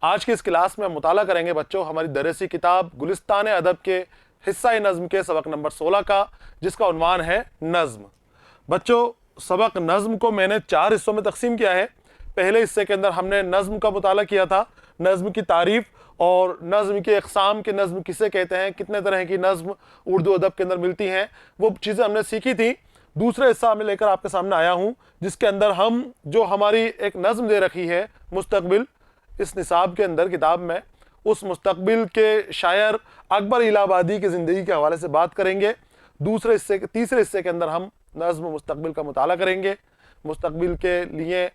آج کی اس کلاس میں ہم مطالعہ کریں گے بچوں ہماری درسی کتاب گلستان ادب کے حصہ نظم کے سبق نمبر 16 کا، جس کا عنوان ہے نظم۔ بچوں سبق نظم کو میں نے 4 حصوں میں تقسیم کیا ہے۔ پہلے حصے کے اندر ہم نے نظم کا مطالعہ کیا تھا، نظم کی تعریف اور نظم کے اقسام کے نظم کسے کہتے ہیں، کتنے طرح کی نظم اردو ادب کے اندر ملتی ہیں، وہ چیزیں ہم نے سیکھی تھی۔ دوسرا حصہ میں لے کر آپ کے سامنے آیا ہوں، جس کے اندر ہم جو ہماری ایک نظم دے رکھی ہے مستقبل اس نصاب کے اندر کتاب میں، اس مستقبل کے شاعر اکبر الہ آبادی کی زندگی کے حوالے سے بات کریں گے۔ تیسرے حصے کے اندر ہم نظم مستقبل کا مطالعہ کریں گے، مستقبل کے لیے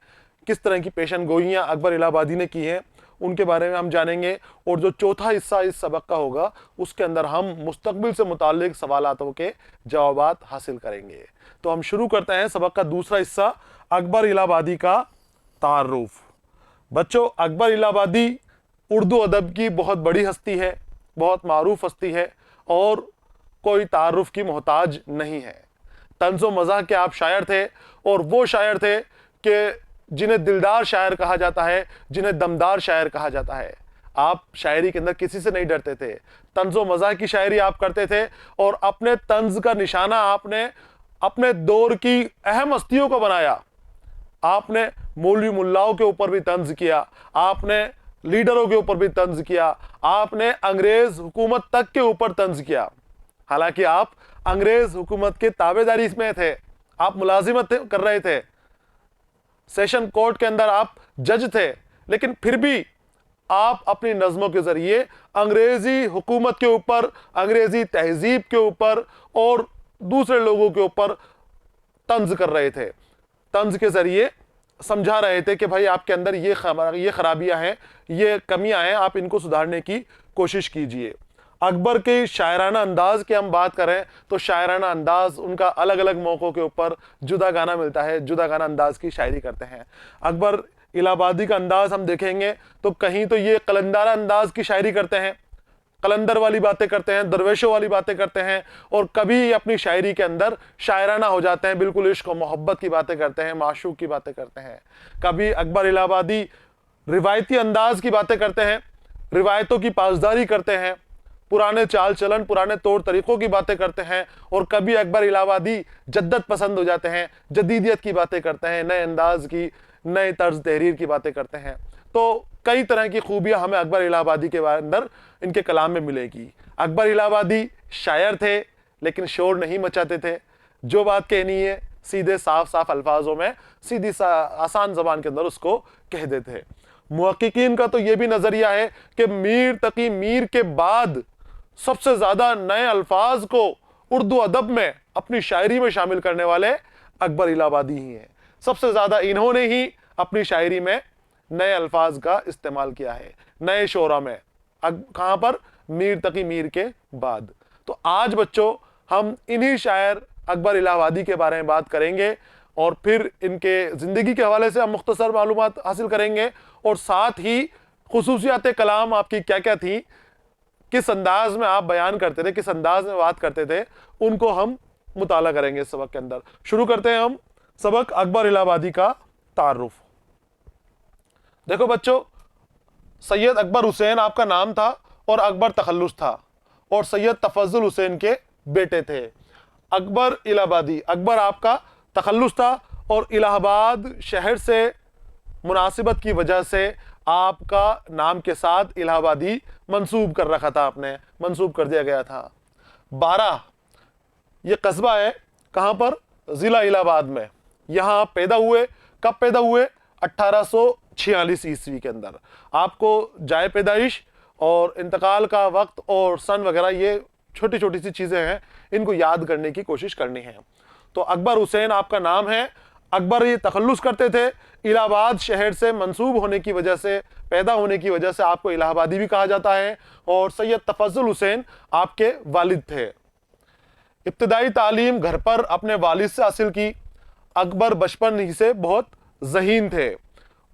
کس طرح کی پیشن گوئیاں اکبر الہ آبادی نے کی ہیں ان کے بارے میں ہم جانیں گے، اور جو چوتھا حصہ اس سبق کا ہوگا اس کے اندر ہم مستقبل سے متعلق سوالاتوں کے جوابات حاصل کریں گے۔ تو ہم شروع کرتے ہیں سبق کا دوسرا حصہ، اکبر الہ آبادی کا تعارف۔ بچوں اکبر الہ آبادی اردو ادب کی بہت بڑی ہستی ہے، بہت معروف ہستی ہے اور کوئی تعارف کی محتاج نہیں ہے۔ طنز و مزاح کے آپ شاعر تھے، اور وہ شاعر تھے کہ جنہیں دلدار شاعر کہا جاتا ہے، جنہیں دمدار شاعر کہا جاتا ہے۔ آپ شاعری کے اندر کسی سے نہیں ڈرتے تھے، طنز و مزاح کی شاعری آپ کرتے تھے، اور اپنے طنز کا نشانہ آپ نے اپنے دور کی اہم ہستیوں کو بنایا۔ آپ نے مولوی ملاؤں کے اوپر بھی طنز کیا، آپ نے لیڈروں کے اوپر بھی طنز کیا، آپ نے انگریز حکومت تک کے اوپر طنز کیا۔ حالانکہ آپ انگریز حکومت کے تابعداری میں تھے، آپ ملازمت کر رہے تھے، سیشن کورٹ کے اندر آپ جج تھے، لیکن پھر بھی آپ اپنی نظموں کے ذریعے انگریزی حکومت کے اوپر، انگریزی تہذیب کے اوپر اور دوسرے لوگوں کے اوپر طنز کر رہے تھے۔ طنز کے ذریعے سمجھا رہے تھے کہ بھائی آپ کے اندر یہ خرابیاں ہیں، یہ کمیاں ہیں، آپ ان کو سدھارنے کی کوشش کیجئے۔ اکبر کے شاعرانہ انداز کی ہم بات کریں تو شاعرانہ انداز ان کا الگ الگ موقعوں کے اوپر جدا گانا ملتا ہے، جدا گانا انداز کی شاعری کرتے ہیں۔ اکبر الہ آبادی کا انداز ہم دیکھیں گے تو کہیں تو یہ قلندرہ انداز کی شاعری کرتے ہیں، قلندر والی باتیں کرتے ہیں، درویشوں والی باتیں کرتے ہیں، اور کبھی اپنی شاعری کے اندر شاعرانہ ہو جاتے ہیں، بالکل عشق و محبت کی باتیں کرتے ہیں، معشوق کی باتیں کرتے ہیں۔ کبھی اکبر الہ آبادی روایتی انداز کی باتیں کرتے ہیں، روایتوں کی پاسداری کرتے ہیں، پرانے چال چلن، پرانے طور طریقوں کی باتیں کرتے ہیں، اور کبھی اکبر الہ آبادی جدت پسند ہو جاتے ہیں، جدیدیت کی باتیں کرتے ہیں، نئے انداز کی، نئے طرز تحریر کی باتیں کرتے ہیں۔ تو کئی طرح کی خوبیاں ہمیں اکبر الہ آبادی کے اندر ان کے کلام میں ملے گی۔ اکبر الہ آبادی شاعر تھے لیکن شور نہیں مچاتے تھے، جو بات کہنی ہے سیدھے صاف الفاظوں میں، سیدھی آسان زبان کے اندر اس کو کہہ دیتے۔ محققین کا تو یہ بھی نظریہ ہے کہ میر تقی میر کے بعد سب سے زیادہ نئے الفاظ کو اردو ادب میں اپنی شاعری میں شامل کرنے والے اکبر الہ آبادی ہی ہیں۔ سب سے زیادہ انہوں نے ہی اپنی شاعری میں نئے الفاظ کا استعمال کیا ہے، نئے شعرا میں، کہاں پر؟ میر تقی میر کے بعد۔ تو آج بچوں ہم انہی شاعر اکبر الہ آبادی کے بارے میں بات کریں گے، اور پھر ان کے زندگی کے حوالے سے ہم مختصر معلومات حاصل کریں گے، اور ساتھ ہی خصوصیات کلام آپ کی کیا کیا تھی، کس انداز میں آپ بیان کرتے تھے، کس انداز میں بات کرتے تھے، ان کو ہم مطالعہ کریں گے اس سبق کے اندر۔ شروع کرتے ہیں ہم سبق اکبر الہ آبادی کا تعارف۔ دیکھو بچوں، سید اکبر حسین آپ کا نام تھا، اور اکبر تخلص تھا، اور سید تفضل حسین کے بیٹے تھے۔ اکبر الہ آبادی، اکبر آپ کا تخلص تھا، اور الہ آباد شہر سے مناسبت کی وجہ سے آپ کا نام کے ساتھ الہ آبادی منسوب کر رکھا تھا، آپ نے منسوب کر دیا گیا تھا۔ 12 یہ قصبہ ہے، کہاں پر؟ ضلع الہ آباد میں۔ یہاں آپ پیدا ہوئے، کب پیدا ہوئے؟ 1846 عیسوی کے اندر۔ آپ کو جائے پیدائش اور انتقال کا وقت اور سن وغیرہ، یہ چھوٹی چھوٹی سی چیزیں ہیں، ان کو یاد کرنے کی کوشش کرنی ہے۔ تو اکبر حسین آپ کا نام ہے۔ اکبر یہ تخلص کرتے تھے، الہ آباد شہر سے منسوب ہونے کی وجہ سے، پیدا ہونے کی وجہ سے آپ کو الہ آبادی بھی کہا جاتا ہے، اور سید تفضل حسین آپ کے والد تھے۔ ابتدائی تعلیم گھر پر اپنے والد سے حاصل کی۔ اکبر بچپن ہی سے بہت ذہین تھے،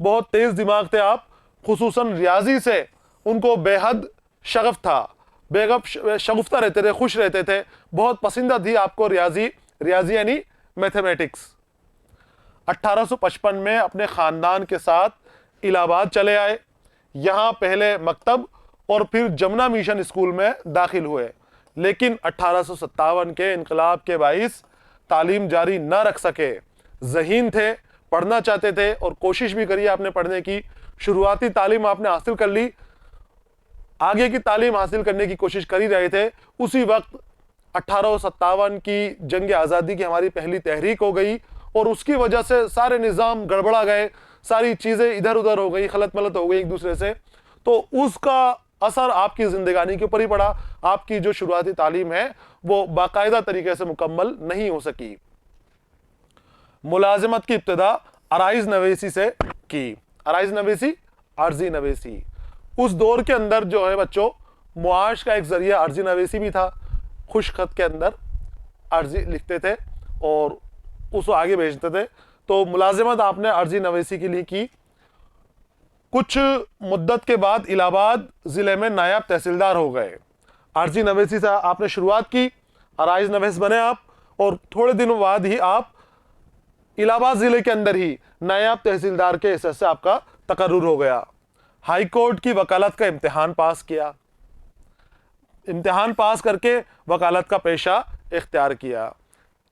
بہت تیز دماغ تھے آپ، خصوصاً ریاضی سے ان کو بے حد شغف تھا، شگفتہ رہتے تھے، خوش رہتے تھے، بہت پسندہ تھی آپ کو ریاضی یعنی میتھمیٹکس۔ 1855 میں اپنے خاندان کے ساتھ الہ آباد چلے آئے۔ یہاں پہلے مکتب اور پھر جمنا مشن اسکول میں داخل ہوئے، لیکن 1857 کے انقلاب کے باعث تعلیم جاری نہ رکھ سکے۔ ذہین تھے، پڑھنا چاہتے تھے اور کوشش بھی کری آپ نے پڑھنے کی، شروعاتی تعلیم آپ نے حاصل کر لی، آگے کی تعلیم حاصل کرنے کی کوشش کر ہی رہے تھے۔ اسی وقت 1857 کی جنگ آزادی کی ہماری پہلی تحریک ہو گئی اور اس کی وجہ سے سارے نظام گڑبڑا گئے، ساری چیزیں ادھر ادھر ہو گئی، خلط ملط ہو گئی ایک دوسرے سے، تو اس کا اثر آپ کی زندگانی کے اوپر ہی پڑا۔ آپ کی جو شروعاتی تعلیم ہے وہ باقاعدہ طریقے سے مکمل نہیں ہو سکی۔ ملازمت کی ابتدا عرائض نویسی سے کی۔ عرائض نویسی، عرضی نویسی، اس دور کے اندر جو ہے بچوں معاش کا ایک ذریعہ عرضی نویسی بھی تھا۔ خوش خط کے اندر عرضی لکھتے تھے اور اس کو آگے بھیجتے تھے، تو ملازمت آپ نے عرضی نویسی کے لیے کی۔ کچھ مدت کے بعد الہ آباد ضلع میں نائب تحصیلدار ہو گئے۔ عرضی نویسی سے آپ نے شروعات کی، عرائض نویس بنے آپ، اور تھوڑے دنوں بعد ہی آپ الہ آباد ضلع کے اندر ہی نائب تحصیلدار کے حیثیت سے آپ کا تقرر ہو گیا۔ ہائی کورٹ کی وکالت کا امتحان پاس کیا، امتحان پاس کر کے وکالت کا پیشہ اختیار کیا۔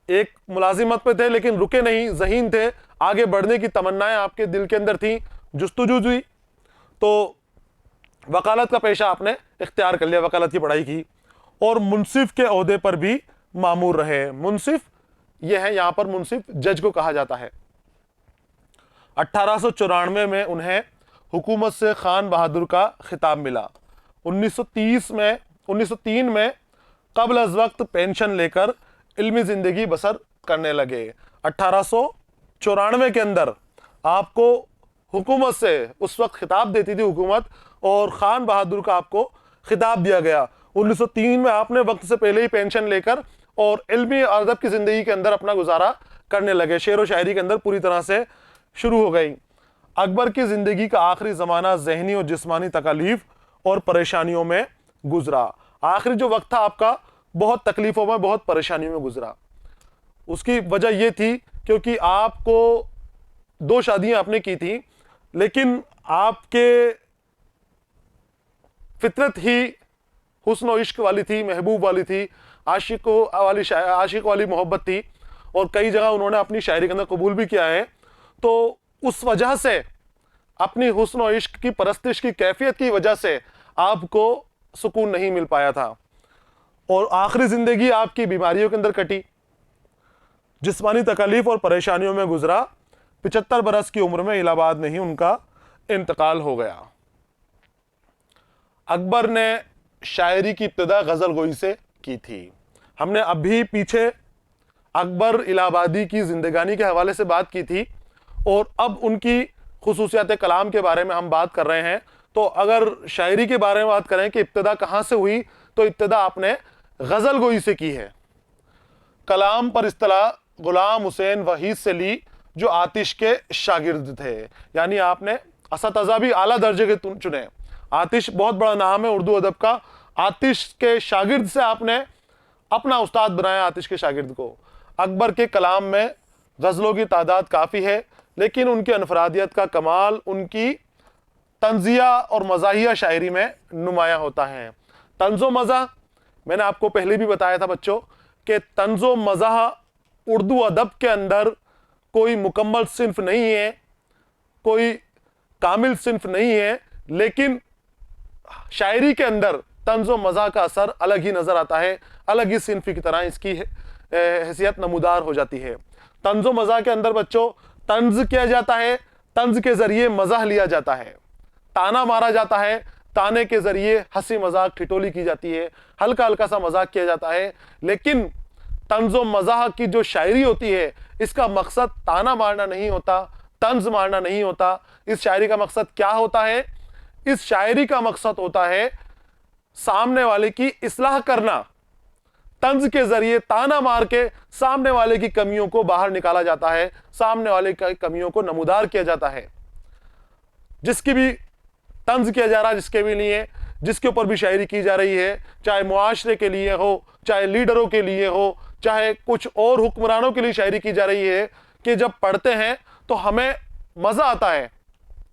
ایک ملازمت پہ تھے لیکن رکے نہیں، ذہین تھے، آگے بڑھنے کی تمنائیں آپ کے دل کے اندر تھیں، جستجو ہوئی، تو وکالت کا پیشہ آپ نے اختیار کر لیا، وکالت کی پڑھائی کی، اور منصف کے عہدے پر بھی مامور رہے۔ منصف یہ ہے، یہاں پر منصف جج کو کہا جاتا ہے۔ 1894 میں انہیں حکومت سے خان بہادر کا خطاب ملا۔ 1903 میں قبل از وقت پینشن لے کر علمی زندگی بسر کرنے لگے۔ 1894 کے اندر آپ کو حکومت سے اس وقت خطاب دیتی تھی حکومت، اور خان بہادر کا آپ کو خطاب دیا گیا۔ 1903 میں آپ نے وقت سے پہلے ہی پینشن لے کر اور علمی ادب کی زندگی کے اندر اپنا گزارا کرنے لگے، شعر و شاعری کے اندر پوری طرح سے شروع ہو گئی۔ اکبر کی زندگی کا آخری زمانہ ذہنی اور جسمانی تکالیف اور پریشانیوں میں گزرا۔ آخری جو وقت تھا آپ کا بہت تکلیفوں میں، بہت پریشانیوں میں گزرا۔ اس کی وجہ یہ تھی کیونکہ آپ کو 2 شادیاں آپ نے کی تھیں، لیکن آپ کے فطرت ہی حسن و عشق والی تھی، محبوب والی تھی، عاشق والی محبت تھی، اور کئی جگہ انہوں نے اپنی شاعری کے اندر قبول بھی کیا ہے، تو اس وجہ سے اپنی حسن و عشق کی پرستش کی کیفیت کی وجہ سے آپ کو سکون نہیں مل پایا تھا، اور آخری زندگی آپ کی بیماریوں کے اندر کٹی، جسمانی تکالیف اور پریشانیوں میں گزرا۔ 75 برس کی عمر میں الہ آباد میں ہی ان کا انتقال ہو گیا۔ اکبر نے شاعری کی ابتدا غزل گوئی سے کی تھی۔ ہم نے ابھی پیچھے اکبر الہ آبادی کی زندگانی کے حوالے سے بات کی تھی، اور اب ان کی خصوصیات کلام کے بارے میں ہم بات کر رہے ہیں۔ تو اگر شاعری کے بارے میں بات کریں کہ ابتدا کہاں سے ہوئی، تو ابتدا آپ نے غزل گوئی سے کی ہے۔ کلام پر اصطلاح غلام حسین وحید سے لی، جو آتش کے شاگرد تھے، یعنی آپ نے اساتذہ بھی اعلیٰ درجے کے چنے۔ آتش بہت بڑا نام ہے اردو ادب کا، آتش کے شاگرد سے آپ نے اپنا استاد بنایا آتش کے شاگرد کو۔ اکبر کے کلام میں غزلوں کی تعداد کافی ہے، لیکن ان کی انفرادیت کا کمال ان کی طنزیہ اور مزاحیہ شاعری میں نمایاں ہوتا ہے۔ طنز و مزاح، میں نے آپ کو پہلے بھی بتایا تھا بچوں کہ طنز و مزاح اردو ادب کے اندر کوئی مکمل صنف نہیں ہے، کوئی کامل صنف نہیں ہے، لیکن شاعری کے اندر طنز و مزاح کا اثر الگ ہی نظر آتا ہے، الگ ہی صنف کی طرح اس کی حیثیت نمودار ہو جاتی ہے۔ طنز و مزاح کے اندر بچوں طنز کیا جاتا ہے، طنز کے ذریعے مزاح لیا جاتا ہے، تانا مارا جاتا ہے، تانے کے ذریعے ہنسی مذاق ٹھٹولی کی جاتی ہے، ہلکا ہلکا سا مذاق کیا جاتا ہے۔ لیکن طنز و مزاح کی جو شاعری ہوتی ہے، اس کا مقصد تانا مارنا نہیں ہوتا، طنز مارنا نہیں ہوتا۔ اس شاعری کا مقصد کیا ہوتا ہے؟ اس شاعری کا مقصد ہوتا ہے سامنے والے کی اصلاح کرنا۔ طنز کے ذریعے تانا مار کے سامنے والے کی کمیوں کو باہر نکالا جاتا ہے، سامنے والے کی کمیوں کو نمودار کیا جاتا ہے۔ جس کی بھی طنز کیا جا رہا ہے، جس کے بھی لیے، جس کے اوپر بھی شاعری کی جا رہی ہے، چاہے معاشرے کے لیے ہو، چاہے لیڈروں کے لیے ہو، چاہے کچھ اور حکمرانوں کے لیے شاعری کی جا رہی ہے، کہ جب پڑھتے ہیں تو ہمیں مزہ آتا ہے،